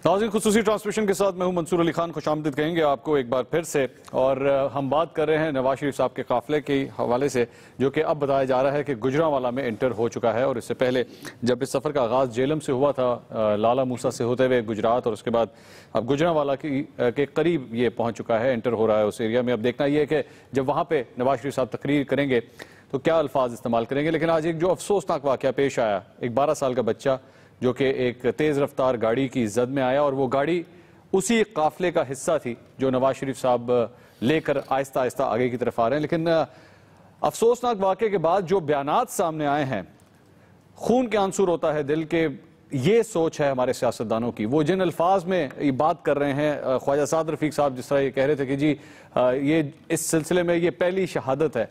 ناظرین، خصوصی ٹرانسمیشن کے ساتھ میں ہوں منصور علی خان، خوش آمدید کہیں گے آپ کو ایک بار پھر سے. اور ہم بات کر رہے ہیں نواز شریف صاحب کے قافلے کے حوالے سے، جو کہ اب بتایا جا رہا ہے کہ گجرانوالہ میں انٹر ہو چکا ہے. اور اس سے پہلے جب اس سفر کا آغاز جیلم سے ہوا تھا، لالا موسیٰ سے ہوتے ہوئے گجرات، اور اس کے بعد اب گجرانوالہ کے قریب یہ پہنچ چکا ہے، انٹر ہو رہا ہے اس ایریا میں. اب دیکھنا یہ ہے کہ جب وہاں پہ نواز شریف صاحب تقریر کریں گے تو کیا الفاظ استعمال کریں گے. لیکن آج ایک جو افسوسناک واقعہ پیش آیا، ایک 12 سال کا بچہ جو کہ ایک تیز رفتار گاڑی کی زد میں آیا، اور وہ گاڑی اسی قافلے کا حصہ تھی جو نواز شریف صاحب لے کر آہستہ آہستہ آگے کی طرف آ رہے ہیں. لیکن افسوسناک واقعے کے بعد جو بیانات سامنے آئے ہیں، خون کے آنسور ہوتا ہے دل کے. یہ سوچ ہے ہمارے سیاستدانوں کی، وہ جن الفاظ میں یہ بات کر رہے ہیں. خواجہ سعد رفیق صاحب جس طرح یہ کہہ رہے تھے کہ جی یہ اس سلسلے میں یہ پہلی شہادت ہے،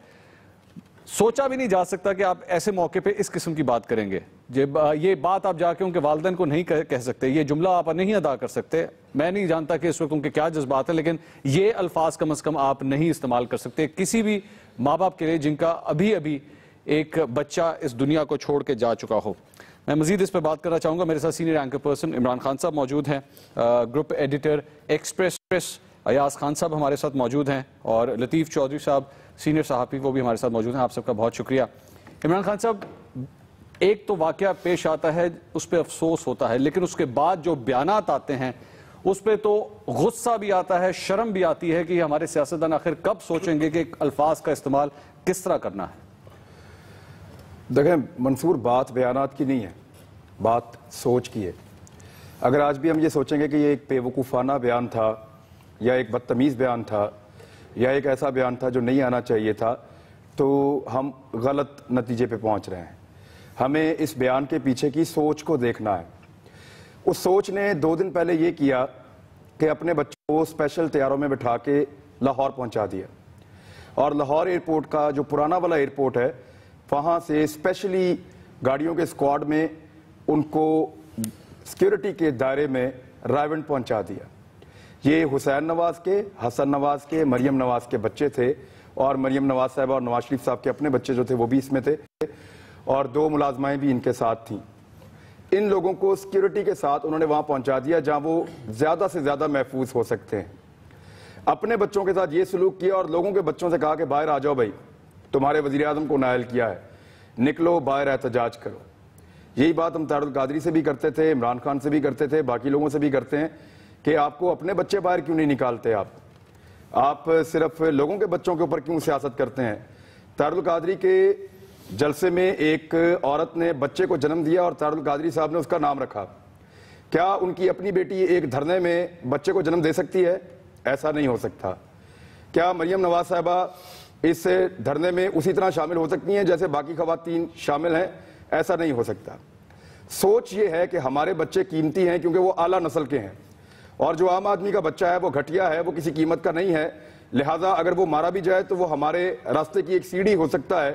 سوچا بھی نہیں جا سکتا کہ آپ ایسے موقع پہ اس قسم کی بات کریں گے. یہ بات آپ جا کے ان کے والدین کو نہیں کہہ سکتے، یہ جملہ آپ نہیں ادا کر سکتے. میں نہیں جانتا کہ اس وقت ان کے کیا جذبات ہیں، لیکن یہ الفاظ کم از کم آپ نہیں استعمال کر سکتے کسی بھی ماں باپ کے لیے جن کا ابھی ایک بچہ اس دنیا کو چھوڑ کے جا چکا ہو. میں مزید اس پہ بات کرنا چاہوں گا. میرے ساتھ senior anchor person Imran Khan صاحب موجود ہیں، group editor express Ayaz Khan صاحب ہمارے ساتھ موجود ہیں، اور لطیف چودھری صاحب سینئر صحافی وہ بھی ہمارے ساتھ موجود ہیں. آپ سب کا بہت شکریہ. عمران خان صاحب، ایک تو واقعہ پیش آتا ہے، اس پہ افسوس ہوتا ہے، لیکن اس کے بعد جو بیانات آتے ہیں اس پہ تو غصہ بھی آتا ہے، شرم بھی آتی ہے کہ ہمارے سیاستدان آخر کب سوچیں گے کہ الفاظ کا استعمال کس طرح کرنا ہے. دیکھیں منصور، بات بیانات کی نہیں ہے، بات سوچ کی ہے. اگر آج بھی ہم یہ سوچیں گے کہ یہ ایک بے وقوفانہ بیان تھا، یا ایک بدتمیز بیان تھا، یا ایک ایسا بیان تھا جو نہیں آنا چاہیے تھا، تو ہم غلط نتیجے پہ پہنچ رہے ہیں. ہمیں اس بیان کے پیچھے کی سوچ کو دیکھنا ہے. اس سوچ نے 2 دن پہلے یہ کیا کہ اپنے بچوں کو اسپیشل طیاروں میں بٹھا کے لاہور پہنچا دیا، اور لاہور ایئرپورٹ کا جو پرانا والا ایئرپورٹ ہے، وہاں سے اسپیشلی گاڑیوں کے اسکواڈ میں ان کو سیکیورٹی کے دائرے میں رائیونڈ پہنچا دیا. یہ حسین نواز کے، حسن نواز کے، مریم نواز کے بچے تھے، اور مریم نواز صاحبہ اور نواز شریف صاحب کے اپنے بچے جو تھے وہ بھی اس میں تھے، اور 2 ملازمائیں بھی ان کے ساتھ تھیں. ان لوگوں کو سیکیورٹی کے ساتھ انہوں نے وہاں پہنچا دیا جہاں وہ زیادہ سے زیادہ محفوظ ہو سکتے ہیں. اپنے بچوں کے ساتھ یہ سلوک کیا، اور لوگوں کے بچوں سے کہا کہ باہر آ جاؤ بھائی، تمہارے وزیر اعظم کو نائل کیا ہے، نکلو باہر احتجاج کرو. یہی بات ہم طاہر القادری سے بھی کرتے تھے، عمران خان سے بھی کرتے تھے، باقی لوگوں سے بھی کرتے ہیں کہ آپ کو اپنے بچے باہر کیوں نہیں نکالتے، آپ صرف لوگوں کے بچوں کے اوپر کیوں سیاست کرتے ہیں. طاہر القادری کے جلسے میں ایک عورت نے بچے کو جنم دیا اور طاہر القادری صاحب نے اس کا نام رکھا. کیا ان کی اپنی بیٹی ایک دھرنے میں بچے کو جنم دے سکتی ہے؟ ایسا نہیں ہو سکتا. کیا مریم نواز صاحبہ اس دھرنے میں اسی طرح شامل ہو سکتی ہیں جیسے باقی خواتین شامل ہیں؟ ایسا نہیں ہو سکتا. سوچ یہ ہے کہ ہمارے بچے قیمتی ہیں کیونکہ وہ اعلیٰ نسل کے ہیں، اور جو عام آدمی کا بچہ ہے وہ گھٹیا ہے، وہ کسی قیمت کا نہیں ہے. لہٰذا اگر وہ مارا بھی جائے تو وہ ہمارے راستے کی ایک سیڑھی ہو سکتا ہے،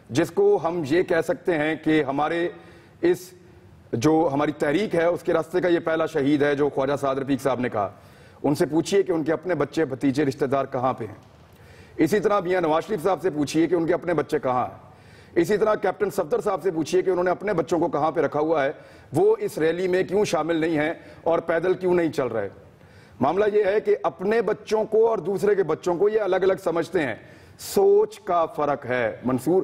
جس کو ہم یہ کہہ سکتے ہیں کہ ہمارے اس جو ہماری تحریک ہے اس کے راستے کا یہ پہلا شہید ہے، جو خواجہ سعد رفیق صاحب نے کہا. ان سے پوچھئے کہ ان کے اپنے بچے بھتیجے رشتہ دار کہاں پہ ہیں. اسی طرح میاں نواز شریف صاحب سے پوچھئے کہ ان کے اپنے بچے کہاں ہیں. اسی طرح کیپٹن صفدر صاحب سے پوچھئے کہ انہوں نے اپنے بچوں کو کہاں پہ رکھا ہوا ہے، وہ اس ریلی میں کیوں شامل نہیں ہیں اور پیدل کیوں نہیں چل رہے. معاملہ یہ ہے کہ اپنے بچوں کو اور دوسرے کے بچوں کو یہ الگ الگ سمجھتے ہیں. سوچ کا فرق ہے منصور،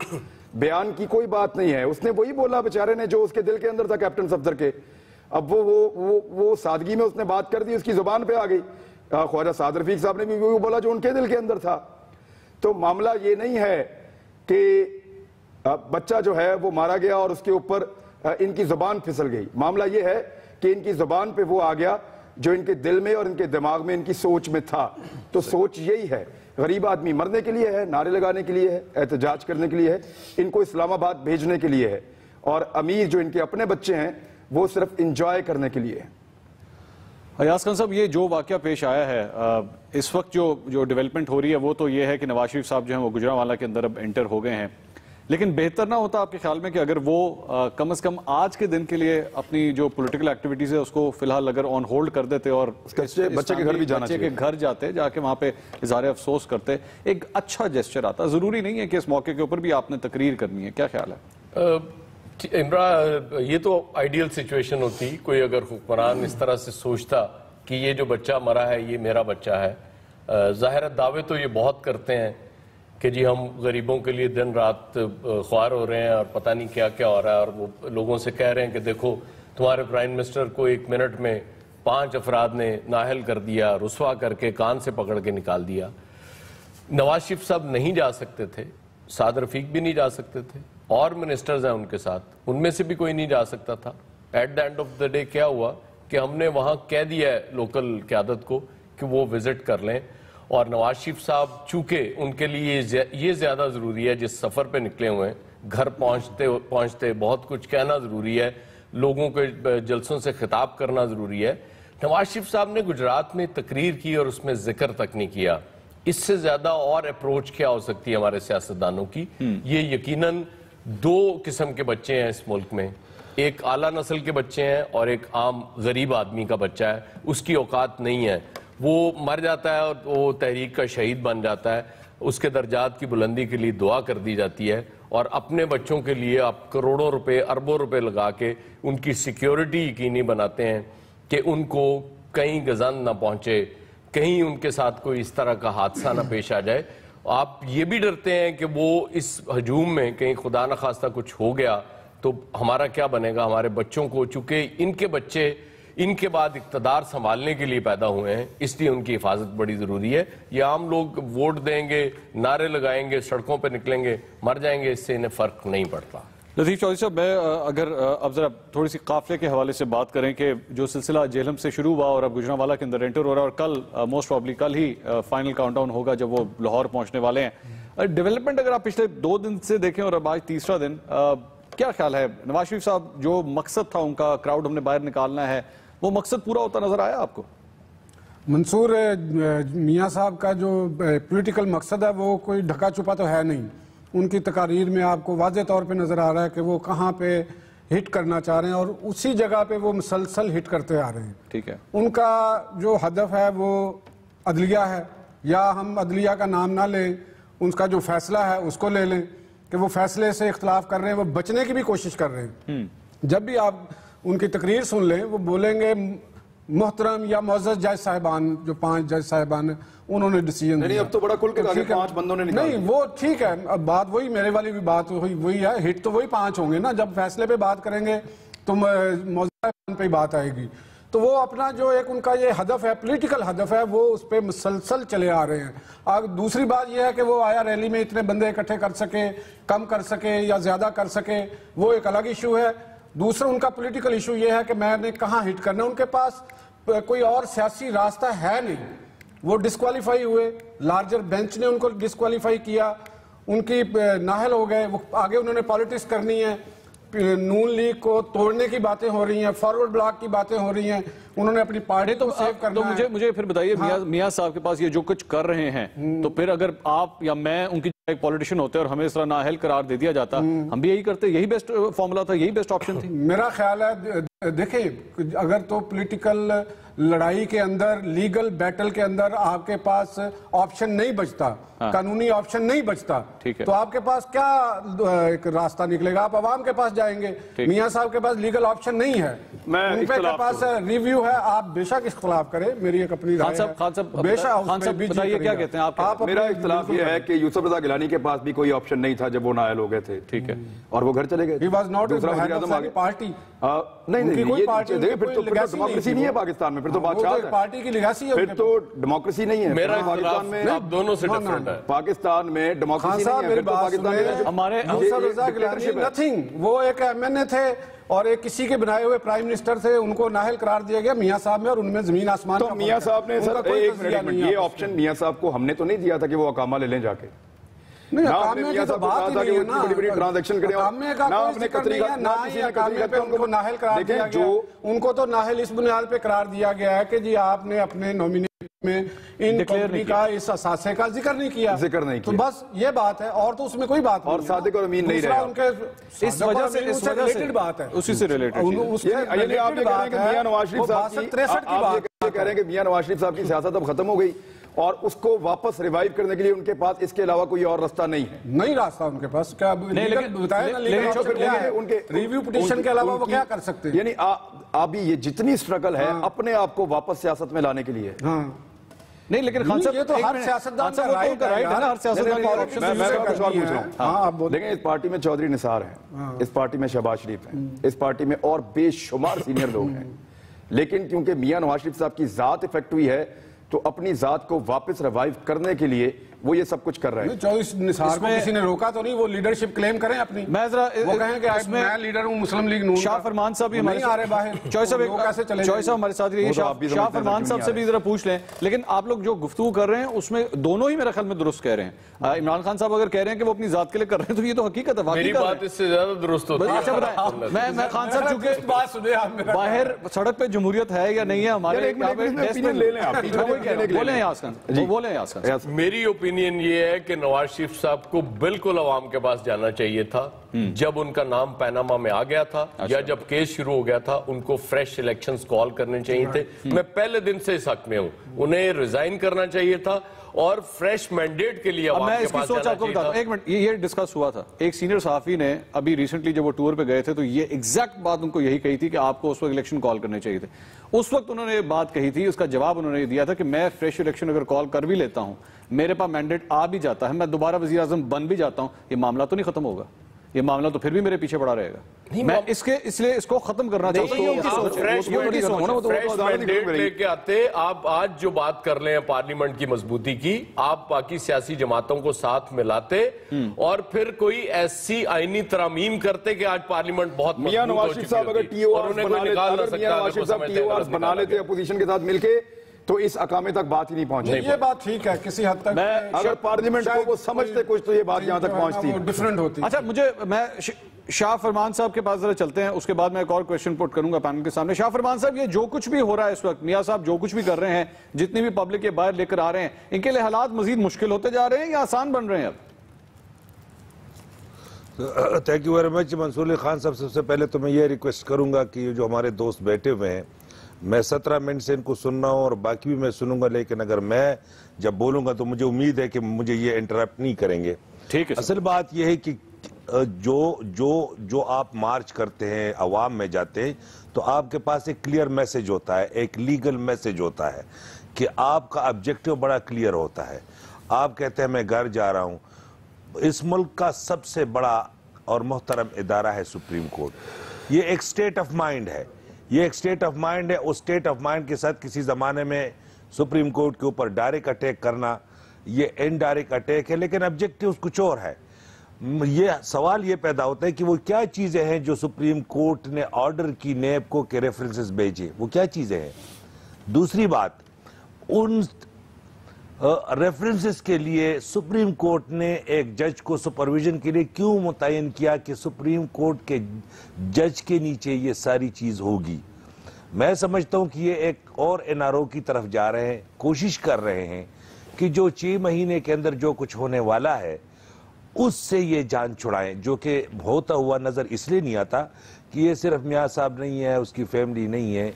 بیان کی کوئی بات نہیں ہے. اس نے وہی بولا بیچارے نے جو اس کے دل کے اندر تھا کیپٹن صفدر کے. اب وہ سادگی میں اس نے بات کر دی، اس کی زبان پہ آ گئی. خواجہ سعد رفیق صاحب نے بھی وہی بولا جو ان کے دل کے اندر تھا. تو معاملہ یہ نہیں ہے کہ بچہ جو ہے وہ مارا گیا اور اس کے اوپر ان کی زبان پھسل گئی. معاملہ یہ ہے کہ ان کی زبان پہ وہ آ گیا جو ان کے دل میں اور ان کے دماغ میں ان کی سوچ میں تھا. تو سوچ یہی ہے، غریب آدمی مرنے کے لیے ہے، نعرے لگانے کے لیے ہے، احتجاج کرنے کے لیے ہے، ان کو اسلام آباد بھیجنے کے لیے ہے، اور امیر جو ان کے اپنے بچے ہیں وہ صرف انجوائے کرنے کے لیے ہے. ایاز خان صاحب، یہ جو واقعہ پیش آیا ہے اس وقت جو ڈیولپمنٹ ہو رہی ہے وہ تو یہ ہے کہ نواز شریف صاحب جو ہیں وہ گجرانوالہ کے اندر اب انٹر ہو گئے ہیں. لیکن بہتر نہ ہوتا آپ کے خیال میں کہ اگر وہ کم از کم آج کے دن کے لیے اپنی جو پولیٹیکل ایکٹیویٹیز ہے اس کو فی الحال اگر آن ہولڈ کر دیتے اور بچے کے گھر بھی جانا چاہیے، بچے کے گھر جاتے، جا کے وہاں پہ اظہار افسوس کرتے، ایک اچھا جیسچر آتا. ضروری نہیں ہے کہ اس موقع کے اوپر بھی آپ نے تقریر کرنی ہے. کیا خیال ہے؟ عمران یہ تو آئیڈیل سچویشن ہوتی، کوئی اگر حکمران اس طرح سے سوچتا کہ یہ جو بچہ مرا ہے یہ میرا بچہ ہے. ظاہر دعوے تو یہ بہت کرتے ہیں کہ جی ہم غریبوں کے لیے دن رات خوار ہو رہے ہیں اور پتہ نہیں کیا کیا ہو رہا ہے، اور وہ لوگوں سے کہہ رہے ہیں کہ دیکھو تمہارے پرائم منسٹر کو 1 منٹ میں 5 افراد نے نااہل کر دیا، رسوا کر کے کان سے پکڑ کے نکال دیا. نواز شریف صاحب نہیں جا سکتے تھے، سعد رفیق بھی نہیں جا سکتے تھے، اور منسٹرز ہیں ان کے ساتھ، ان میں سے بھی کوئی نہیں جا سکتا تھا. At the end of the day کیا ہوا کہ ہم نے وہاں کہہ دیا ہے لوکل قیادت کو کہ وہ وزٹ کر لیں. اور نواز شریف صاحب چونکہ ان کے لیے یہ زیادہ ضروری ہے، جس سفر پہ نکلے ہوئے ہیں، گھر پہنچتے بہت کچھ کہنا ضروری ہے، لوگوں کے جلسوں سے خطاب کرنا ضروری ہے. نواز شریف صاحب نے گجرات میں تقریر کی اور اس میں ذکر تک نہیں کیا. اس سے زیادہ اور اپروچ کیا ہو سکتی ہے ہمارے سیاستدانوں کی؟ یہ یقیناً 2 قسم کے بچے ہیں اس ملک میں، ایک اعلیٰ نسل کے بچے ہیں اور ایک عام غریب آدمی کا بچہ ہے. اس کی اوقات نہیں ہے، وہ مر جاتا ہے اور وہ تحریک کا شہید بن جاتا ہے. اس کے درجات کی بلندی کے لیے دعا کر دی جاتی ہے، اور اپنے بچوں کے لیے آپ کروڑوں روپے اربوں روپے لگا کے ان کی سیکیورٹی یقینی بناتے ہیں کہ ان کو کہیں گزند نہ پہنچے، کہیں ان کے ساتھ کوئی اس طرح کا حادثہ نہ پیش آ جائے. آپ یہ بھی ڈرتے ہیں کہ وہ اس ہجوم میں کہیں خدا نخواستہ کچھ ہو گیا تو ہمارا کیا بنے گا، ہمارے بچوں کو، چونکہ ان کے بچے ان کے بعد اقتدار سنبھالنے کے لیے پیدا ہوئے ہیں، اس لیے ان کی حفاظت بڑی ضروری ہے. یہ عام لوگ ووٹ دیں گے، نعرے لگائیں گے، سڑکوں پہ نکلیں گے، مر جائیں گے، اس سے انہیں فرق نہیں پڑتا. لطیف چودھری صاحب، میں اگر اب ذرا تھوڑی سی قافلے کے حوالے سے بات کریں کہ جو سلسلہ جہلم سے شروع ہوا اور اب گوجرانوالہ کے اندر انٹر ہو رہا ہے، اور کل موسٹ پرابلی کل ہی فائنل کاؤنٹ ڈاؤن ہوگا جب وہ لاہور پہنچنے والے ہیں. ڈیولپمنٹ اگر آپ پچھلے 2 دن سے دیکھیں اور اب آج تیسرا دن، کیا خیال ہے نواز شریف صاحب جو مقصد تھا ان کا، کراؤڈ ہم نے باہر نکالنا ہے، وہ مقصد پورا ہوتا نظر آیا آپ کو؟ منصور، میاں صاحب کا جو پولیٹیکل مقصد ہے وہ کوئی ڈھکا چھپا تو ہے نہیں. ان کی تقاریر میں آپ کو واضح طور پہ نظر آ رہا ہے کہ وہ کہاں پہ ہٹ کرنا چاہ رہے ہیں، اور اسی جگہ پہ وہ مسلسل ہٹ کرتے آ رہے ہیں. ٹھیک ہے. ان کا جو ہدف ہے وہ عدلیہ ہے، یا ہم عدلیہ کا نام نہ لیں، ان کا جو فیصلہ ہے اس کو لے لیں کہ وہ فیصلے سے اختلاف کر رہے ہیں، وہ بچنے کی بھی کوشش کر رہے ہیں. جب بھی آپ ان کی تقریر سن لیں وہ بولیں گے محترم یا معزز جج صاحبان، جو 5 جج صاحبان ہیں انہوں نے ڈیسیژن نہیں، اب تو بڑا کھل کے 5 بندوں نے نکال نہیں، وہ ٹھیک ہے. اب بات وہی، میرے والی بھی بات وہی ہے، ہٹ تو وہی 5 ہوں گے نا. جب فیصلے پہ بات کریں گے تو معزز صاحبان پہ ہی بات آئے گی. تو وہ اپنا جو ایک ان کا یہ ہدف ہے، پولیٹیکل ہدف ہے، وہ اس پہ مسلسل چلے آ رہے ہیں. دوسری بات یہ ہے کہ وہ آیا ریلی میں اتنے بندے اکٹھے کر سکے، کم کر سکے یا زیادہ کر سکے، وہ ایک الگ ایشو ہے. دوسرا ان کا پولیٹیکل ایشو یہ ہے کہ میں نے کہاں ہٹ کرنا. ان کے پاس کوئی اور سیاسی راستہ ہے نہیں. وہ ڈسکوالیفائی ہوئے، لارجر بینچ نے ان کو ڈسکوالیفائی کیا، ان کی نااہل ہو گئے. وہ آگے انہوں نے پالیٹکس کرنی ہے، نون لیگ کو توڑنے کی باتیں ہو رہی ہیں، فارورڈ بلاک کی باتیں ہو رہی ہیں، انہوں نے اپنی پارٹی تو سیو کرنا ہے. تو مجھے پھر بتائیے، میاں صاحب کے پاس یہ جو کچھ کر رہے ہیں، تو پھر اگر آپ یا میں ان کی ایک پولیٹیشین ہوتے اور ہمیں اس طرح نااہل قرار دے دیا جاتا، ہم بھی یہی کرتے؟ یہی بیسٹ فارمولا تھا، یہی بیسٹ آپشن تھی؟ میرا خیال ہے دیکھیں، اگر تو پولیٹیکل لڑائی کے اندر، لیگل بیٹل کے اندر آپ کے پاس آپشن نہیں بچتا، قانونی آپشن نہیں بچتا، تو آپ کے پاس کیا ایک راستہ نکلے گا؟ آپ عوام کے پاس جائیں گے. میاں صاحب کے پاس لیگل آپشن نہیں ہے، ان کے پاس ریویو ہے. آپ بے شک اختلاف کریں، میری ایک اپنی رائے ہے. خان صاحب بتائیے کیا کہتے ہیں آپ؟ میرا اختلاف یہ ہے کہ یوسف رضا گیلانی کے پاس بھی کوئی آپشن نہیں تھا جب وہ نااہل ہو گئے تھے. ٹھیک ہے. اور وہ گھر چلے گئے. He was not the head of any party. نہیں، یہ پھر تو ڈیموکریسی نہیں ہے پاکستان میں، پھر تو بادشاہ ہے. پارٹی کی لیگیسی ہے، پھر تو ڈیموکریسی نہیں ہے. میرا اختلاف آپ دونوں سے ڈیفرنٹ ہے. پاکستان میں ڈیموکریسی نہیں ہے، پھر تو پاکستان میں ہمارے یوسف رضا گیلانی نتھنگ، وہ ایک MNA تھے اور ایک کسی کے بنائے ہوئے پرائم منسٹر تھے، ان کو نااہل قرار دیا گیا میاں صاحب میں، اور ان میں زمین آسمان کا فرق ہے. تو میاں صاحب نے یہ آپشن میاں صاحب کو ہم نے تو نہیں دیا تھا کہ وہ اقامہ لے لیں جا کے. نہیں، اقامے کی تو بات ہی نہیں ہے نا. اقامے کا کوئی ذکر نہیں ہے، نہ ہی اقامے پہ ان کو نااہل قرار دیا گیا. ان کو تو نااہل اس بنیاد پہ قرار دیا گیا ہے کہ جی آپ نے اپنے نومینیٹ میں ان کمپنی کا، اس اثاثے کا ذکر نہیں کیا. تو بس یہ بات ہے، اور تو اس میں کوئی بات نہیں. اور صادق اور امین نہیں رہے. اس وجہ سے ریلیٹڈ بات ہے، اسی سے ریلیٹڈ. آپ یہ کہہ رہے ہیں کہ میاں نواز شریف صاحب کی سیاست اب ختم ہو گئی. اور اس کو واپس ریوائیو کرنے کے لیے ان کے پاس اس کے علاوہ کوئی اور راستہ نہیں ہے. نہیں راستہ ان کے پاس. کیا ریویو پٹیشن کے علاوہ وہ کیا کر سکتے ہیں؟ یعنی ابھی یہ جتنی سٹرگل ہے اپنے آپ کو واپس سیاست میں لانے کے لیے. نہیں لیکن خان صاحب یہ تو ہر سیاستدان کا رائٹ ہے نا. ہر سیاستدان کا آپشن ہے. میں آپ سوال پوچھ رہا ہوں. دیکھیں اس پارٹی میں چودھری نثار ہیں, اس پارٹی میں شہباز شریف ہیں, اس پارٹی میں اور بے شمار سینئر لوگ ہیں, لیکن کیونکہ میاں نواز شریف صاحب کی ذات افیکٹ ہوئی ہے تو اپنی ذات کو واپس ریوائیو کرنے کے لیے وہ یہ سب کچھ کر رہے ہیں. چودھری نثار کو کسی نے روکا تو نہیں, وہ لیڈرشپ کلیم کریں اپنی. وہ کہیں کہ میں لیڈر ہوں مسلم لیگ نون. شاہ فرمان صاحب بھی نہیں آ رہے باہر. چوائس صاحب ہمارے ساتھ رہیے. شاہ فرمان صاحب سے بھی ذرا پوچھ لیں. لیکن آپ لوگ جو گفتگو کر رہے ہیں اس میں دونوں ہی میرے خیال میں درست کہہ رہے ہیں. عمران خان صاحب اگر کہہ رہے ہیں کہ وہ اپنی ذات کے لیے کر رہے ہیں تو یہ تو حقیقت ہے. میری بات اس سے زیادہ درست ہوتی ہے. اچھا بتائیں, میں خان صاحب چونکہ بات سنیں آپ باہر سڑک پہ جمہوریت ہے یا نہیں ہے ہمارے, بولیں یاس خان. میری اوپینین یہ ہے کہ نواز شریف صاحب کو بالکل عوام کے پاس جانا چاہیے تھا جب ان کا نام پیناما میں آ گیا تھا یا جب کیس شروع ہو گیا تھا. ان کو فریش الیکشنز کال کرنے چاہیے تھے. میں پہلے دن سے اس حق میں ہوں. انہیں ریزائن کرنا چاہیے تھا اور فریش مینڈیٹ کے لیے عوام کے پاس جانا چاہیے تھا. ایک منٹ, یہ ڈسکس ہوا تھا. ایک سینئر صحافی نے ابھی ریسنٹلی جب وہ ٹور پہ گئے تھے تو یہ ایگزیکٹ بات ان کو یہی کہی تھی کہ آپ کو اس وقت الیکشن کال کرنے چاہیے تھے. اس وقت انہوں نے یہ بات کہی تھی, اس کا جواب انہوں نے دیا تھا کہ میں فریش الیکشن اگر کال کر بھی لیتا ہوں, میرے پاس مینڈیٹ آ بھی جاتا ہے, میں دوبارہ وزیر اعظم بن بھی جاتا ہوں, یہ معاملہ تو نہیں ختم ہوگا. یہ معاملہ تو پھر بھی میرے پیچھے پڑا رہے گا. میں اس لیے اس کو ختم کرنا چاہتا ہوں. فریش مینڈیٹ لے کے آتے. آپ آج جو بات کر رہے ہیں پارلیمنٹ کی مضبوطی کی, آپ باقی سیاسی جماعتوں کو ساتھ ملاتے اور پھر کوئی ایسی آئینی ترامیم کرتے کہ آج پارلیمنٹ بہت میاں نواز شریف صاحب اگر ٹی او آرز بنا لیتے اپوزیشن کے ساتھ مل کے تو اس اقامے تک بات ہی نہیں پہنچی. یہ بات ٹھیک ہے کسی حد تک. اگر پارلیمنٹ کو وہ سمجھتے کچھ تو یہ بات یہاں تک پہنچتی ڈیفرنٹ ہوتی. اچھا میں شاہ فرمان صاحب کے پاس ذرا چلتے ہیں, اس کے بعد میں ایک اور کویشچن پٹ کروں گا پینل کے سامنے. شاہ فرمان صاحب, یہ جو کچھ بھی ہو رہا ہے اس وقت, میاں صاحب جو کچھ بھی کر رہے ہیں, جتنی بھی پبلک کے باہر لے کر آ رہے ہیں, ان کے لیے حالات مزید مشکل ہوتے جا رہے ہیں یا آسان بن رہے ہیں اب؟ تھینک یو ویری مچ منصور علی خان صاحب. سب سے پہلے تو میں یہ ریکویسٹ کروں گا کہ جو ہمارے دوست بیٹھے ہوئے ہیں, میں 17 منٹ سے ان کو سن رہا ہوں اور باقی بھی میں سنوں گا, لیکن اگر میں جب بولوں گا تو مجھے امید ہے کہ مجھے یہ انٹرپٹ نہیں کریں گے. ٹھیک ہے. اصل بات یہ ہے کہ جو آپ مارچ کرتے ہیں, عوام میں جاتے ہیں, تو آپ کے پاس ایک کلیئر میسج ہوتا ہے, ایک لیگل میسج ہوتا ہے کہ آپ کا آبجیکٹو بڑا کلیئر ہوتا ہے. آپ کہتے ہیں میں گھر جا رہا ہوں. اس ملک کا سب سے بڑا اور محترم ادارہ ہے سپریم کورٹ. یہ ایک سٹیٹ آف مائنڈ ہے. یہ ایک سٹیٹ آف مائنڈ ہے. اس سٹیٹ آف مائنڈ کے ساتھ کسی زمانے میں سپریم کورٹ کے اوپر ڈائریکٹ اٹیک کرنا یہ انڈائریکٹ اٹیک ہے, لیکن آبجیکٹیو کچھ اور ہے. یہ سوال یہ پیدا ہوتا ہے کہ وہ کیا چیزیں ہیں جو سپریم کورٹ نے آرڈر کی نیب کو کہ ریفرنسز بھیجے, وہ کیا چیزیں ہیں. دوسری بات, ان ریفرنسز کے لیے سپریم کورٹ نے ایک جج کو سپرویژن کے لیے کیوں متعین کیا کہ سپریم کورٹ کے جج کے نیچے یہ ساری چیز ہوگی. میں سمجھتا ہوں کہ یہ ایک اور NRO کی طرف جا رہے ہیں, کوشش کر رہے ہیں کہ جو 6 مہینے کے اندر جو کچھ ہونے والا ہے اس سے یہ جان چھڑائیں, جو کہ ہوتا ہوا نظر اس لیے نہیں آتا کہ یہ صرف میاں صاحب نہیں ہے, اس کی فیملی نہیں ہے.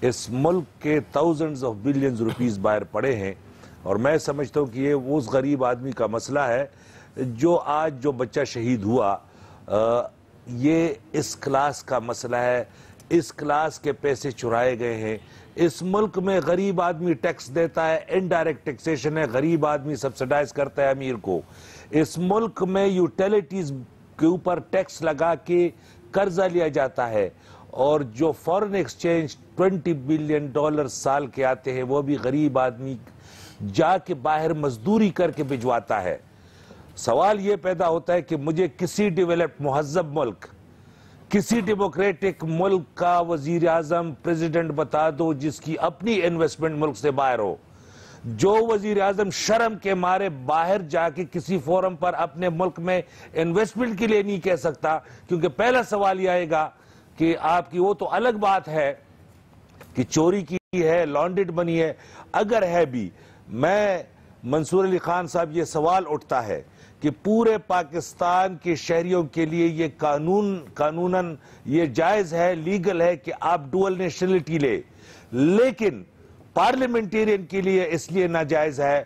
اس ملک کے thousands of billions روپیز باہر پڑے ہیں, اور میں سمجھتا ہوں کہ یہ اس غریب آدمی کا مسئلہ ہے جو آج جو بچہ شہید ہوا, یہ اس کلاس کا مسئلہ ہے. اس کلاس کے پیسے چرائے گئے ہیں. اس ملک میں غریب آدمی ٹیکس دیتا ہے, انڈائریکٹ ٹیکسیشن ہے, غریب آدمی سبسڈائز کرتا ہے امیر کو. اس ملک میں یوٹیلیٹیز کے اوپر ٹیکس لگا کے قرضہ لیا جاتا ہے, اور جو فورن ایکسچینج $20 بلین سال کے آتے ہیں وہ بھی غریب آدمی جا کے باہر مزدوری کر کے بھجواتا ہے. سوال یہ پیدا ہوتا ہے کہ مجھے کسی ڈیولپڈ مہذب ملک, کسی ڈیموکریٹک ملک کا وزیر اعظم پریزیڈنٹ بتا دو جس کی اپنی انویسٹمنٹ ملک سے باہر ہو, جو وزیر اعظم شرم کے مارے باہر جا کے کسی فورم پر اپنے ملک میں انویسٹمنٹ کے لیے نہیں کہہ سکتا, کیونکہ پہلا سوال یہ آئے گا کہ آپ کی وہ تو الگ بات ہے کہ چوری کی ہے, لانڈرڈ بنی ہے. اگر ہے بھی, میں منصور علی خان صاحب یہ سوال اٹھتا ہے کہ پورے پاکستان کے شہریوں کے لیے یہ قانوناً یہ جائز ہے, لیگل ہے کہ آپ ڈوئل نیشنلٹی لے, لیکن پارلیمنٹیرین کے لیے اس لیے ناجائز ہے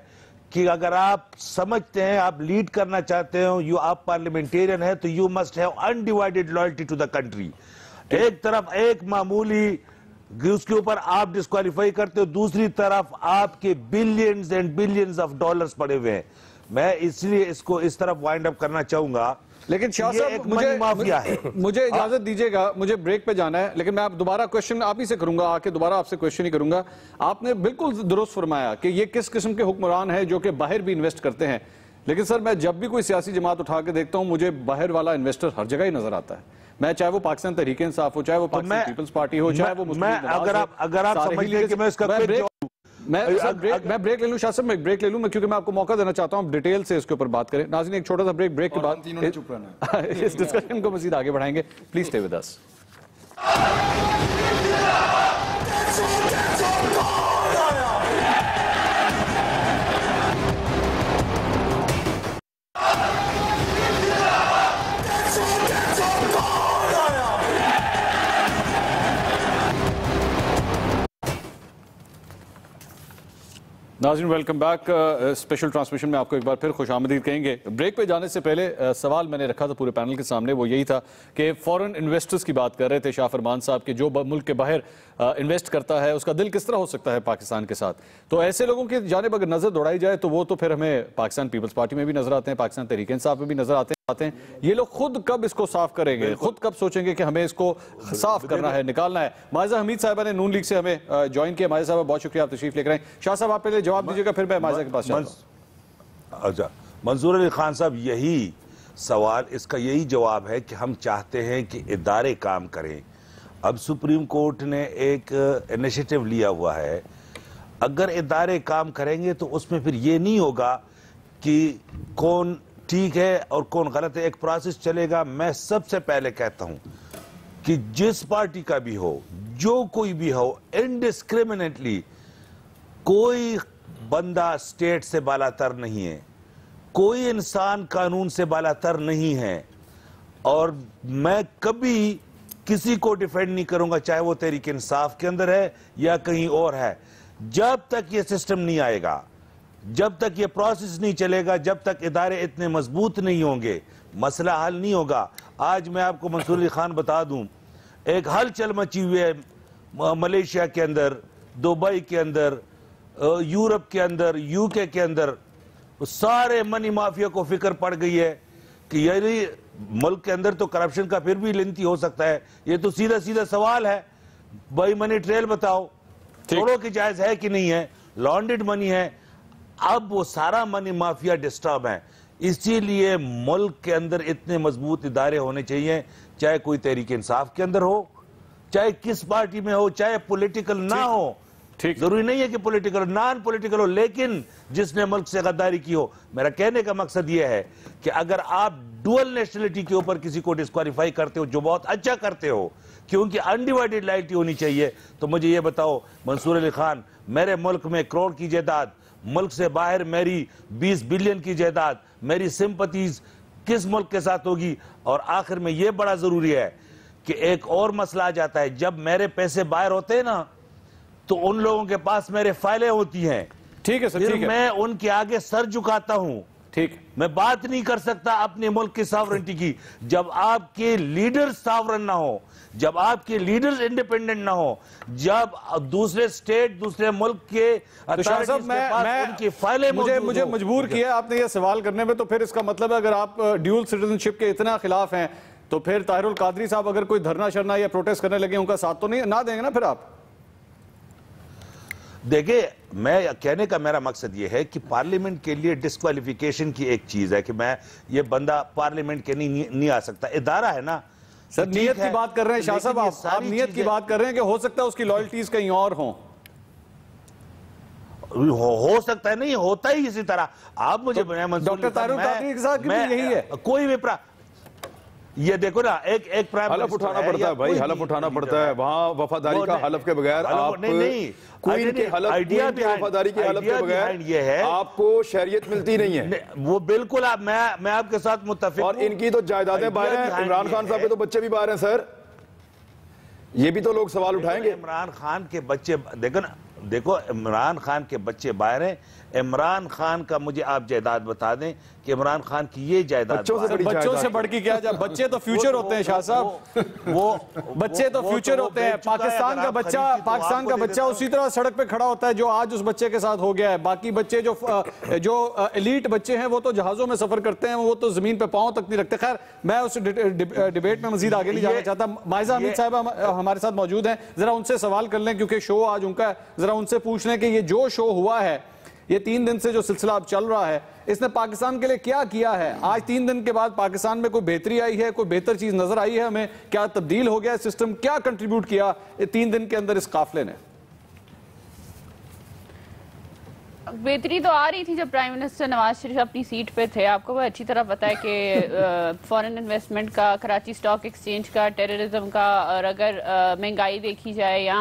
کہ اگر آپ سمجھتے ہیں آپ لیڈ کرنا چاہتے ہو، آپ پارلیمنٹیرین ہے تو you must have undivided loyalty to the country. ایک طرف ایک معمولی اس کے اوپر آپ ڈسکوالیفائی کرتے ہو، دوسری طرف آپ کے billions and billions of dollars پڑے ہوئے ہیں. میں اس لیے اس کو اس طرف وائنڈ اپ کرنا چاہوں گا. لیکن شاہ صاحب مجھے اجازت دیجیے گا، مجھے بریک پہ جانا ہے، لیکن میں دوبارہ کوشچن آپ ہی سے کروں گا، آکے دوبارہ آپ سے کوشچن ہی کروں گا. آپ نے بالکل درست فرمایا کہ یہ کس قسم کے حکمران ہیں جو کہ باہر بھی انویسٹ کرتے ہیں. لیکن سر میں جب بھی کوئی سیاسی جماعت اٹھا کے دیکھتا ہوں مجھے باہر والا انویسٹر ہر جگہ ہی نظر آتا ہے. میں چاہے وہ پاکستان تحریک انصاف ہو، چاہے وہ پاکستان پیپلز پارٹی ہو، چاہے وہ مسلم لیگ ہو. اگر آپ سمجھتے ہیں کہ میں اس کا میں بریک لے لوں شاہ صاحب، میں بریک لے لوں کیونکہ میں آپ کو موقع دینا چاہتا ہوں ڈیٹیل سے اس کے اوپر بات کریں. ناظرین ایک چھوٹا سا بریک کے بعد اس ڈسکشن کو مزید آگے بڑھائیں گے. Please stay with us. ناظرین ویلکم بیک. اسپیشل ٹرانسمیشن میں آپ کو ایک بار پھر خوش آمدید کہیں گے. بریک پہ جانے سے پہلے سوال میں نے رکھا تھا پورے پینل کے سامنے، وہ یہی تھا کہ فورن انویسٹرز کی بات کر رہے تھے شاہ فرمان صاحب کہ جو ملک کے باہر انویسٹ کرتا ہے اس کا دل کس طرح ہو سکتا ہے پاکستان کے ساتھ. تو ایسے لوگوں کی جانب اگر نظر دوڑائی جائے تو وہ تو پھر ہمیں پاکستان پیپلز پارٹی میں بھی نظر آتے ہیں، پاکستان تحریک انصاف میں بھی نظر آتے ہیں. یہ لوگ خود کب اس کو صاف کریں گے، خود کب سوچیں گے کہ ہمیں اس کو صاف کرنا ہے، نکالنا ہے. مائزہ حمید صاحبہ نے نون لیگ سے ہمیں جوائن کیا. مائزہ صاحبہ بہت شکریہ، آپ تشریف لے کر آئیں. شاہ صاحب آپ پہلے جواب دیجیے گا پھر میں مائزہ کے پاس جاتا ہوں. اچھا منظور علی خان صاحب، یہی سوال، اس کا یہی جواب ہے کہ ہم چاہتے ہیں کہ ادارے کام کریں. اب سپریم کورٹ نے ایک انیشیٹو لیا ہوا ہے، اگر ادارے کام کریں گے تو اس میں پھر یہ نہیں ہوگا کہ کون ٹھیک ہے اور کون غلط ہے، ایک پروسیس چلے گا. میں سب سے پہلے کہتا ہوں کہ جس پارٹی کا بھی ہو، جو کوئی بھی ہو، انڈسکریمنیٹلی کوئی بندہ سٹیٹ سے بالاتر نہیں ہے، کوئی انسان قانون سے بالاتر نہیں ہے، اور میں کبھی کسی کو ڈیفینڈ نہیں کروں گا چاہے وہ تحریک انصاف کے اندر ہے یا کہیں اور ہے. جب تک یہ سسٹم نہیں آئے گا، جب تک یہ پروسیس نہیں چلے گا، جب تک ادارے اتنے مضبوط نہیں ہوں گے، مسئلہ حل نہیں ہوگا. آج میں آپ کو منصور علی خان بتا دوں، ایک ہلچل مچی ہوئی ہے ملیشیا کے اندر، دبئی کے اندر، یورپ کے اندر، یو کے اندر. سارے منی مافیا کو فکر پڑ گئی ہے کہ یعنی ملک کے اندر تو کرپشن کا پھر بھی لنتی ہو سکتا ہے. یہ تو سیدھا سوال ہے، بائی منی ٹریل بتاؤ، کروڑوں کی جائز ہے کہ نہیں ہے، لانڈڈ منی ہے. اب وہ سارا منی مافیا ڈسٹرب ہے. اسی لیے ملک کے اندر اتنے مضبوط ادارے ہونے چاہیے، چاہے کوئی تحریک انصاف کے اندر ہو، چاہے کس پارٹی میں ہو، چاہے پولیٹیکل نہ ہو. ضروری نہیں ہے کہ پولیٹیکل، نان پولیٹیکل ہو، لیکن جس نے ملک سے غداری کی ہو. میرا کہنے کا مقصد یہ ہے کہ اگر آپ ڈوئل نیشنلٹی کے اوپر کسی کو ڈسکوالیفائی کرتے ہو، جو بہت اچھا کرتے ہو، کیونکہ انڈیوائیڈڈ لائلٹی ہونی چاہیے، تو مجھے یہ بتاؤ منصور علی خان، میرے ملک میں کروڑ کی جائیداد، ملک سے باہر میری 20 بلین کی جائیداد، میری سمپتیز کس ملک کے ساتھ ہوگی؟ اور آخر میں یہ بڑا ضروری ہے کہ ایک اور مسئلہ آ جاتا ہے، جب میرے پیسے باہر ہوتے ہیں نا تو ان لوگوں کے پاس میرے فائلیں ہوتی ہیں. ٹھیک ہے سر، پھر میں ان کے آگے سر جھکاتا ہوں. ٹھیک، میں بات نہیں کر سکتا اپنے ملک کی ساورنٹی کی جب آپ کے لیڈر ساورن نہ ہو، جب آپ کے لیڈرز انڈیپینڈنٹ نہ ہو، جب دوسرے سٹیٹ، دوسرے ملک کے اتھارٹیز کے پاس ان کی فائلیں موجود ہو. مجھے مجبور کیا آپ نے یہ سوال کرنے میں، تو پھر اس کا مطلب ہے اگر آپ ڈیول سٹیزنشپ کے اتنا خلاف ہیں تو پھر طاہر القادری صاحب اگر کوئی دھرنا شرنا یا پروٹیسٹ کرنے لگے ان کا ساتھ تو نہیں نہ دیں گے نا پھر آپ؟ دیکھیں، میں کہنے کا میرا مقصد یہ ہے کہ پارلیمنٹ کے لیے ڈسکوالیفیکیشن کی ایک چیز ہے کہ میں یہ بندہ پارلیمنٹ کے نہیں آ سکتا. ادارہ ہے نا سر، نیت کی بات کر رہے ہیں شاہ صاحب، آپ نیت کی بات کر رہے ہیں کہ ہو سکتا ہے اس کی لائلٹیز کہیں اور ہوں. ہو سکتا ہے، نہیں ہوتا ہی اسی طرح. آپ مجھے ڈاکٹر طاہر القادری کے ساتھ یہی ہے. کوئی بھی یہ دیکھو نا، ایک حلف اٹھانا پڑتا ہے بھائی، حلف اٹھانا پڑتا ہے. وہاں وفاداری کا حلف کے بغیر آپ کوئین کے وفاداری کے حلف کے بغیر آپ کو شہریت ملتی نہیں ہے. وہ بالکل میں آپ کے ساتھ متفق ہوں. اور ان کی تو جائیدادیں باہر ہیں، عمران خان صاحب کے تو بچے بھی باہر ہیں سر. یہ بھی تو لوگ سوال اٹھائیں گے. عمران خان کے بچے دیکھو نا، دیکھو عمران خان کے بچے باہر ہیں. عمران خان کا مجھے آپ جائیداد بتا دیں کہ عمران خان کی یہ جائیداد بچوں سے بڑھ کے کیا جائے. بچے تو فیوچر ہوتے ہیں شاہ صاحب, وہ بچے تو فیوچر ہوتے ہیں. پاکستان کا بچہ اسی طرح سڑک پہ کھڑا ہوتا ہے جو آج اس بچے کے ساتھ ہو گیا ہے. باقی بچے جو ایلیٹ بچے ہیں وہ تو جہازوں میں سفر کرتے ہیں, وہ تو زمین پہ پاؤں تک نہیں رکھتے. خیر میں اس ڈیبیٹ میں مزید آگے نہیں جانا چاہتا. مائزہ حمید صاحبہ ہمارے ساتھ موجود ہیں, ذرا ان سے سوال کر لیں کیونکہ شو آج ان کا ہے. ذرا ان سے پوچھ لیں کہ یہ جو شو ہوا ہے, یہ 3 دن سے جو سلسلہ اب چل رہا ہے, اس نے پاکستان کے لیے کیا کیا ہے؟ آج 3 دن کے بعد پاکستان میں کوئی بہتری آئی ہے, کوئی بہتر چیز نظر آئی ہے ہمیں؟ کیا تبدیل ہو گیا سسٹم؟ کیا کنٹریبیوٹ کیا 3 دن کے اندر اس قافلے نے؟ بہتری تو آ رہی تھی جب پرائم منسٹر نواز شریف اپنی سیٹ پہ تھے. آپ کو بہت اچھی طرح پتا ہے کہ فورن انویسٹمنٹ کا, کراچی سٹاک ایکسچینج کا, ٹیررزم کا, اور اگر مہنگائی دیکھی جائے یا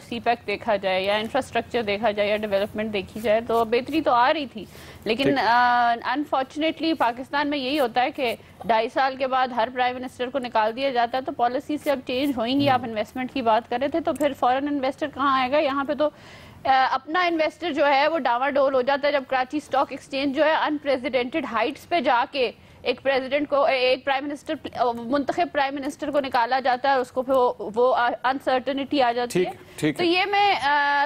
سی پیک دیکھا جائے یا انفراسٹرکچر دیکھا جائے یا ڈیولپمنٹ دیکھی جائے تو بہتری تو آ رہی تھی. لیکن انفارچونیٹلی پاکستان میں یہی ہوتا ہے کہ 2.5 سال کے بعد ہر پرائم منسٹر کو نکال دیا جاتا ہے, تو پالیسی سے اب چینج ہوئیں گی. آپ انویسٹمنٹ کی بات کر رہے تھے, تو پھر فورن انویسٹر کہاں آئے گا؟ یہاں پہ تو اپنا انویسٹر جو ہے وہ ڈاوا ڈول ہو جاتا ہے جب کراچی سٹاک ایکسچینج جو ہے انپریزیڈنٹڈ ہائٹس پہ جا کے ایک پریزیڈنٹ کو, ایک پرائم منسٹر, منتخب پرائم منسٹر کو نکالا جاتا ہے, اس کو پھر وہ انسرٹنٹی آ جاتی ہے. تو یہ میں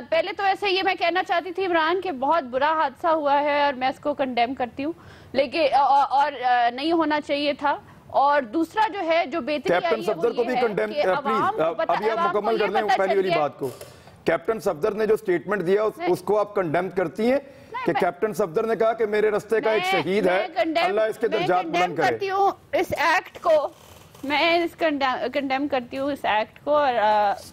پہلے تو ایسے یہ میں کہنا چاہتی تھی عمران کہ بہت برا حادثہ ہوا ہے اور میں اس کو کنڈیم کرتی ہوں, لیکن اور نہیں ہونا چاہیے تھا. اور دوسرا جو ہے جو بہتری آئی ہے وہ یہ ہے کہ عوام کو ابھی آپ مکمل کر دیں پہلی والی بات کو. کیپٹن صفدر نے جو سٹیٹمنٹ دیا اس کو آپ کنڈیم کرتی ہیں کہ کیپٹن صفدر نے کہا کہ میرے رستے کا ایک شہید ہے, اللہ اس کے درجات بلند کرے. کرتی ہوں اس ایکٹ کو, میں کنڈیم کرتی ہوں اس ایکٹ کو, اور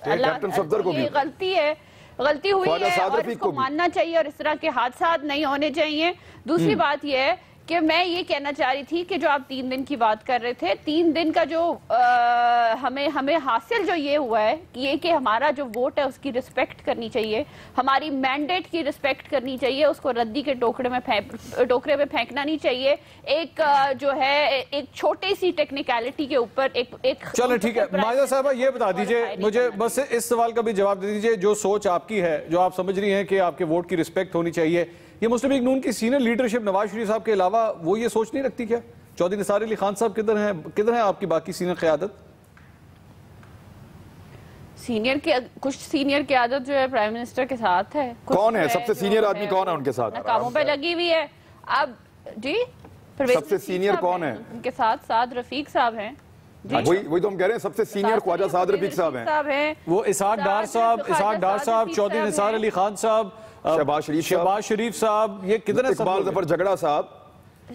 کیپٹن صفدر کو بھی غلطی ہے, غلطی ہوئی ہے اور اس کو ماننا چاہیے اور اس طرح کے حادثات نہیں ہونے چاہیے. دوسری بات یہ ہے کہ میں یہ کہنا چاہ رہی تھی کہ جو آپ 3 دن کی بات کر رہے تھے, 3 دن کا جو ہمیں حاصل جو یہ ہوا ہے یہ کہ ہمارا جو ووٹ ہے اس کی رسپیکٹ کرنی چاہیے, ہماری مینڈیٹ کی رسپیکٹ کرنی چاہیے, اس کو ردی کے ٹوکرے میں پھینکنا نہیں چاہیے. ایک جو ہے ایک چھوٹی سی ٹیکنیکلٹی کے اوپر ایک چلیں ٹھیک ہے. مائزہ صاحبہ یہ بتا دیجئے مجھے, بس اس سوال کا بھی جواب دے دیجئے, جو سوچ آپ کی ہے, جو آپ سمجھ رہی ہیں کہ آپ کے ووٹ کی رسپیکٹ ہونی چاہیے, یہ مسلم لیگ نون کی سینئر لیڈرشپ نواز شریف صاحب کے علاوہ وہ یہ سوچ نہیں رکھتی کیا؟ چودھری نثار علی خان صاحب کدھر ہیں آپ کی باقی سینئر قیادت؟ کچھ سینئر قیادت جو ہے پرائم منسٹر کے ساتھ ہے. کون ہے سب سے سینئر آدمی, کون ہے ان کے ساتھ کاموں پہ لگی ہوئی ہے؟ اب جی سب سے سینئر کون ہے ان کے ساتھ؟ سعد رفیق صاحب ہیں. وہی تو ہم کہہ رہے ہیں سب سے سینئر خواجہ سعد رفیق صاحب ہیں. وہ اسحاق ڈار صاحب, چودھری نثار علی خان صاحب, شہباز شریف صاحب, یہ کدھر ہے؟ اقبال ظفر جھگڑا صاحب,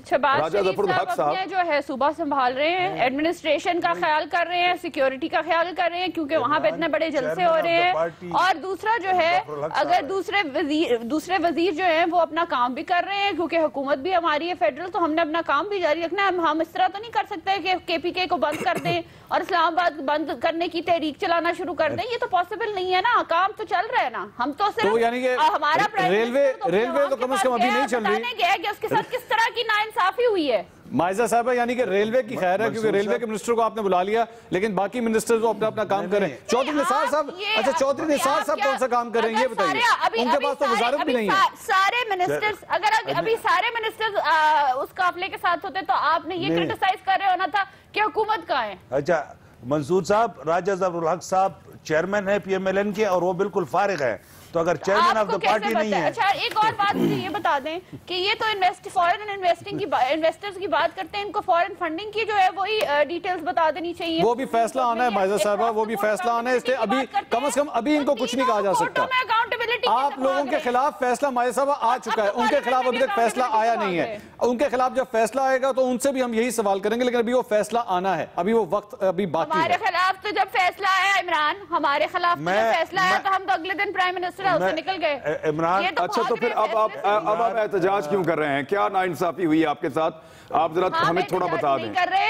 شہباز شریف صاحب اپنے جو ہے صوبہ سنبھال رہے ہیں, ایڈمنسٹریشن کا خیال کر رہے ہیں, سیکیورٹی کا خیال کر رہے ہیں کیونکہ وہاں پہ اتنے بڑے جلسے ہو رہے ہیں. اور دوسرا جو ہے اگر دوسرے وزیر جو ہیں وہ اپنا کام بھی کر رہے ہیں کیونکہ حکومت بھی ہماری ہے فیڈرل, تو ہم نے اپنا کام بھی جاری رکھنا ہے. ہم اس طرح تو نہیں کر سکتے کہ کے پی کے کو بند کر دیں اور اسلام آباد بند کرنے کی تحریک چلانا شروع کر دیں. یہ تو پاسبل نہیں ہے نا, کام تو چل رہا ہے نا. ہم تو صرف ہمارا ریلوے تو کم از کم ابھی نہیں چل رہی, بتانے گیا کہ اس کے ساتھ کس طرح کی ناانصافی ہوئی ہے. مائزہ صاحبہ یعنی کہ ریلوے کی خیر ہے کیونکہ ریلوے کے منسٹر کو آپ نے بلا لیا, لیکن باقی منسٹر تو اپنا کام کریں. چودھری نثار صاحب, اچھا چودھری نثار صاحب کون سا کام کر رہے ہیں یہ بتائیے, ان کے پاس تو وزارت بھی نہیں ہے. سارے منسٹرز, اگر ابھی سارے منسٹرز اس قافلے کے ساتھ ہوتے تو آپ نے یہ کرٹیسائز کر رہے ہونا تھا کہ حکومت کہاں ہے. اچھا منصور صاحب, راجہ ظفر الحق صاحب چیئرمین ہے پی ایم ایل این کے اور وہ بالکل فارغ ہے, تو اگر چیئرمین آف دا پارٹی نہیں ہے. اچھا ایک اور بات مجھے یہ بتا دیں کہ یہ تو فورن انویسٹرز کی بات کرتے ہیں, ان کو فورن فنڈنگ کی جو ہے وہی ڈیٹیلز بتا دینی چاہیے. وہ بھی فیصلہ آنا ہے مائزہ صاحبہ, وہ بھی فیصلہ آنا ہے, اس لیے ابھی کم از کم ابھی ان کو کچھ نہیں کہا جا سکتا. آپ لوگوں کے خلاف فیصلہ مائزہ صاحبہ آ چکا ہے, ان کے خلاف ابھی تک فیصلہ آیا نہیں ہے. ان کے خلاف جب فیصلہ آئے گا تو ان سے بھی ہم یہی سوال کریں گے, لیکن ابھی وہ فیصلہ آنا ہے, ابھی وہ وقت ابھی باقی ہے. ہمارے خلاف تو جب فیصلہ آیا عمران, ہمارے خلاف جب فیصلہ آیا تو ہم تو اگلے دن پرائم منسٹر ہاؤس سے نکل گئے. عمران اچھا تو پھر اب آپ احتجاج کیوں کر رہے ہیں, کیا ناانصافی ہوئی آپ کے ساتھ, آپ ذرا ہمیں تھوڑا بتا دیں. کر رہے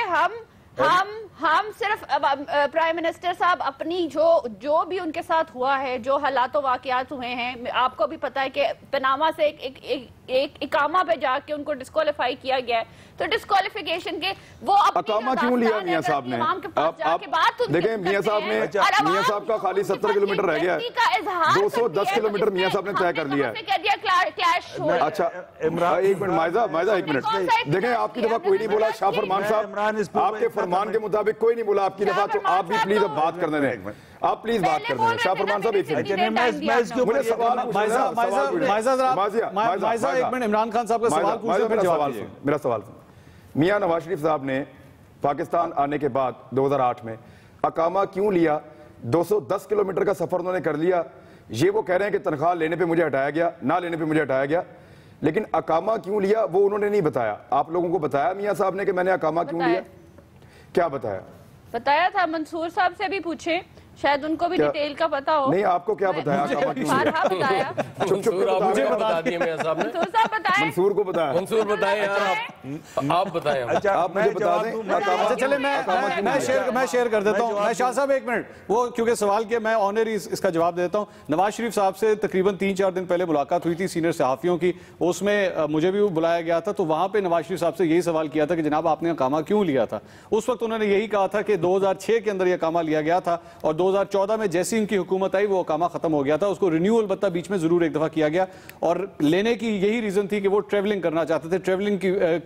ہم صرف پرائم منسٹر صاحب اپنی جو بھی ان کے ساتھ ہوا ہے، جو حالات و واقعات ہوئے ہیں، آپ کو بھی پتا ہے کہ پناما سے ایک اقامہ پہ جا کے ان کو ڈسکوالیفائی کیا گیا ہے، تو ڈسکوالیفیکیشن کے وہ اقامہ کیوں لیا میاں صاحب نے؟ دیکھیں میاں صاحب کا خالی 70 کلومیٹر رہ گیا ہے، 210 کلومیٹر میاں صاحب نے طے کر لیا ہے۔ اچھا ایک منٹ مائزہ ایک منٹ، دیکھیں آپ کی دفعہ کوئی نہیں بولا، شاہ فرمان صاحب آپ کے فرمان کے مطابق کوئی نہیں بولا آپ کی دفعہ، تو آپ بھی پلیز اب بات کرنے دیں، آپ پلیز بات کرنے دیں۔ شاہ فرمان صاحب ایک عمران خان صاحب کا سوال پوچھیں، میرا سوال میاں نواز شریف صاحب نے پاکستان آنے کے بعد 2008 میں اقامہ کیوں لیا؟ 210 کلومیٹر کا سفر انہوں نے کر لیا، یہ وہ کہہ رہے ہیں کہ تنخواہ لینے پہ مجھے ہٹایا گیا، نہ لینے پہ مجھے ہٹایا گیا، لیکن اقامہ کیوں لیا وہ انہوں نے نہیں بتایا۔ آپ لوگوں کو بتایا میاں صاحب نے کہ میں نے اقامہ کیوں لیا؟ کیا بتایا تھا؟ منصور صاحب سے بھی پوچھیں، شاید ان کو بھی ڈیٹیل کا پتا ہو۔ نہیں آپ کو کیا بتایا اقامہ کیوں لیا؟ منصور کو بتایا، منصور بتائیں یار، آپ بتائیں، آپ مجھے بتا دیں۔ چلے میں شیئر کر دیتا ہوں، میں شاہ صاحب ایک منٹ، وہ کیونکہ سوال کیا میں آنر اس کا جواب دیتا ہوں۔ نواز شریف صاحب سے تقریباً 3-4 دن پہلے ملاقات ہوئی تھی سینئر صحافیوں کی، اس میں مجھے بھی بلایا گیا تھا، تو وہاں پہ نواز شریف صاحب سے یہی سوال کیا تھا کہ جناب آپ نے اقامہ کیوں لیا تھا؟ اس وقت انہوں نے یہی کہا تھا کہ 2006 کے اندر یہ اقامہ لیا گیا تھا، اور 2014 میں جیسی ان کی حکومت آئی وہ اقامہ ختم ہو گیا تھا، اس کو رینیو البتہ بیچ میں ضرور ایک دفعہ کیا گیا، اور لینے کی یہی ریزن تھی کہ وہ ٹریولنگ کرنا چاہتے تھے، ٹریولنگ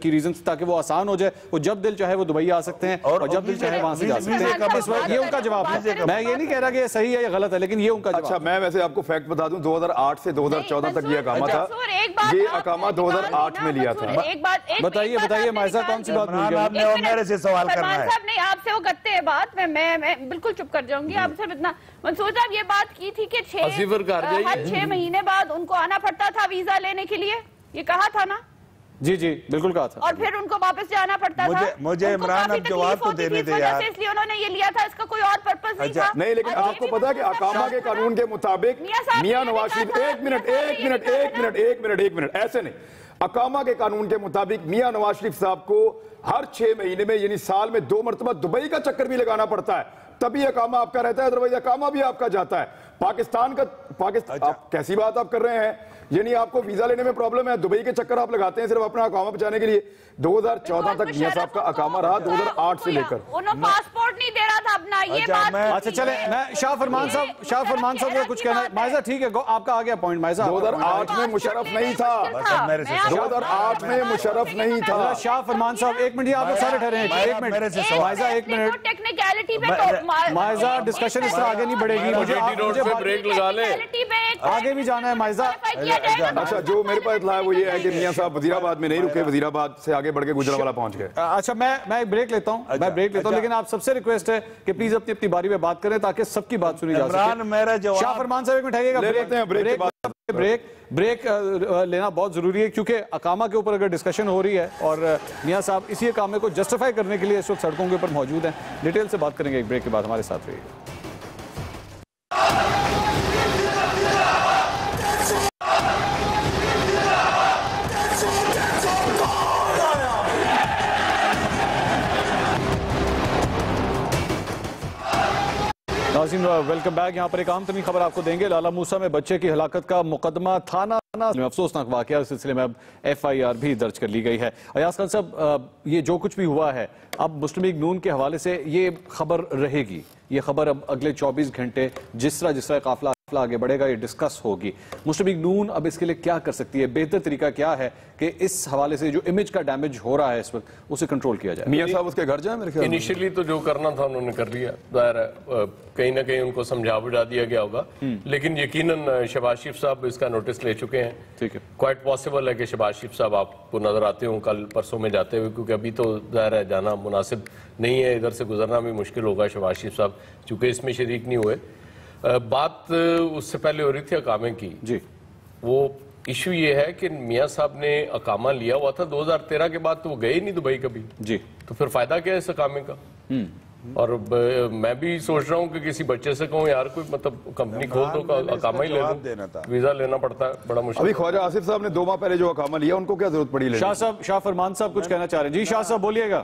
کی ریزن تاکہ وہ آسان ہو جائے، وہ جب دل چاہے وہ دبئی آ سکتے ہیں اور جب دل چاہے وہاں سے جا سکتے ہیں۔ یہ ان کا جواب ہے، میں یہ نہیں کہہ رہا کہ یہ صحیح ہے یا غلط ہے، لیکن یہ ان کا جواب۔ اچھا میں ویسے آپ کو فیکٹ بتا دوں، 2008 سے 2014 تک یہ اقامہ تھا، یہ اقامہ 2008 میں لیا تھا۔ بتائیے مائزہ کون سی بات بھول گئے؟ میرے سے سوال کرنا ہے۔ نہیں آپ سے وہ کرتے ہیں بات، میں بالکل چپ کر جاؤں گی آپ سے اتنا۔ منصور صاحب یہ بات کی تھی کہ 6 مہینے بعد ان کو آنا پڑتا تھا ویزا لینے کے لیے، یہ کہا تھا نا؟ جی بالکل کہا تھا، اور پھر ان کو واپس جانا پڑتا تھا۔ مجھے عمران اب جواب تو دینے دے یار، اس لیے انہوں نے یہ لیا تھا، اس کا کوئی اور پرپس نہیں تھا۔ نہیں لیکن آپ کو پتا ہے کہ اقامہ کے قانون کے مطابق میاں نواز شریف ایک منٹ ایسے نہیں، اقامہ کے قانون کے مطابق میاں نواز شریف صاحب کو ہر 6 مہینے میں یعنی سال میں 2 مرتبہ دبئی کا چکر بھی لگانا پڑتا ہے، تبھی اقامہ آپ کا رہتا ہے، ادروائز اقامہ بھی آپ کا جاتا ہے۔ پاکستان آپ کیسی بات آپ کر رہے ہیں؟ یعنی آپ کو ویزا لینے میں پرابلم ہے، دبئی کے چکر آپ لگاتے ہیں صرف اپنا اقامہ بچانے کے لیے۔ 2014 تک میاں صاحب کا اقامہ رہا، 2008 سے لے کر انہوں پاسپورٹ نہیں دے رہا تھا اپنا، یہ بات۔ اچھا چلیں میں شاہ فرمان صاحب کو کچھ کہنا ہے۔ مائزہ ٹھیک ہے آپ کا آ گیا پوائنٹ مائزہ۔ 2008 میں مشرف نہیں تھا، 2008 میں مشرف نہیں تھا۔ شاہ فرمان صاحب ایک منٹ، یہ آپ لوگ سارے ٹھہرے ہیں، ایک منٹ مائزہ، ایک منٹ ٹیکنیکلٹی پہ مائزہ، ڈسکشن اس طرح آگے نہیں بڑھے گی، مجھے بریک لگا لیں، آگے بھی جانا ہے مائزہ۔ اچھا جو میرے پاس اطلاع ہے وہ یہ ہے کہ میاں صاحب وزیر آباد میں نہیں رکے، وزیر آباد سے آگے بڑھ کے گجرانوالہ پہنچ گئے۔ اچھا میں بریک لیتا ہوں، لیکن آپ سب سے ریکویسٹ ہے کہ پلیز اپنی باری میں بات کریں تاکہ سب کی بات سنی جا سکے۔ شاہ فرمان صاحب ایک منٹ آئیے گا، بریک لینا بہت ضروری ہے کیونکہ اقامہ کے اوپر اگر ڈسکشن ہو رہی ہے اور میاں صاحب اسی اقامے کو جسٹیفائی کرنے کے لیے اس وقت سڑکوں کے اوپر موجود ہیں، ڈیٹیل سے بات کریں گے ایک بریک کے بعد، ہمارے ساتھ رہیے گا۔ ناظرین ویلکم بیک، یہاں پر ایک عام ترین خبر آپ کو دیں گے۔ لالا موسیٰ میں بچے کی ہلاکت کا مقدمہ تھانہ میں افسوسناک واقعہ، اس سلسلے میں اب FIR بھی درج کر لی گئی ہے۔ ایاز خان صاحب یہ جو کچھ بھی ہوا ہے اب مسلم لیگ نون کے حوالے سے یہ خبر رہے گی، یہ خبر اب اگلے 24 گھنٹے جس طرح قافلہ آگے بڑھے گا یہ ڈسکس ہوگی۔ مسلم لیگ نون اب اس کے لیے کیا کر سکتی ہے؟ بہتر طریقہ کیا ہے کہ اس حوالے سے جو امیج کا ڈیمیج ہو رہا ہے اس وقت اسے کنٹرول کیا جائے؟ میاں صاحب اس کے گھر جائیں میرے خیال میں انیشلی تو جو کرنا تھا انہوں نے کر لیا، ظاہر ہے کہیں نہ کہیں ان کو سمجھا بجھا دیا گیا ہوگا، لیکن یقیناً شہباز شریف صاحب اس کا نوٹس لے چکے ہیں۔ ٹھیک ہے، کوائٹ پاسبل ہے کہ شہباز شریف صاحب آپ کو نظر آتے ہوں کل پرسوں میں جاتے ہوئے، کیونکہ ابھی تو ظاہر ہے جانا مناسب نہیں ہے، ادھر سے گزرنا بھی مشکل ہوگا شہباز شریف صاحب چونکہ اس میں شریک نہیں ہوئے۔ بات اس سے پہلے ہو رہی تھی اقامے کی، جی وہ ایشو یہ ہے کہ میاں صاحب نے اقامہ لیا ہوا تھا 2013 کے بعد، تو وہ گئے نہیں دبئی کبھی، جی تو پھر فائدہ کیا ہے اس اقامے کا؟ اور میں بھی سوچ رہا ہوں کہ کسی بچے سے کہوں یار کوئی مطلب کمپنی کھول دو، اقامہ ہی لے لو، ویزا لینا پڑتا ہے، بڑا مشکل۔ ابھی خواجہ آصف صاحب نے 2 ماہ پہلے جو اقامہ لیا ان کو کیا ضرورت پڑی؟ شاہ فرمان صاحب کچھ کہنا چاہ رہے ہیں؟ جی شاہ صاحب بولیے گا۔